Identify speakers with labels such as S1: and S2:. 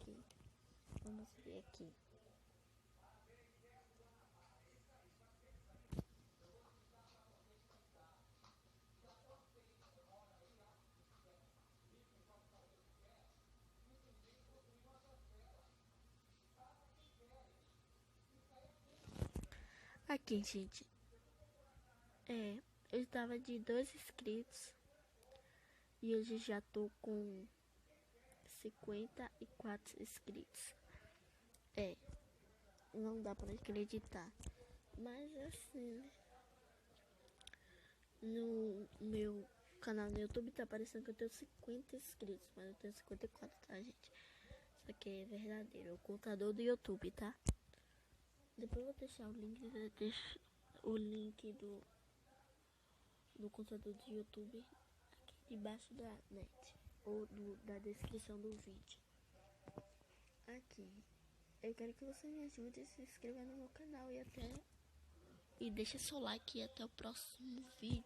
S1: aqui. Vamos ver aqui. Aqui, gente. Eu estava de 2 inscritos e hoje já tô com 54 inscritos. Não dá pra acreditar. Mas assim, no meu canal no YouTube tá aparecendo que eu tenho 50 inscritos, mas eu tenho 54, tá, gente? Isso aqui é verdadeiro, é o contador do YouTube, tá? Depois eu vou deixar o link do contador do YouTube aqui debaixo da net ou da descrição do vídeo. Aqui, eu quero que você me ajude a se inscrever no meu canal e deixa seu like e até o próximo vídeo.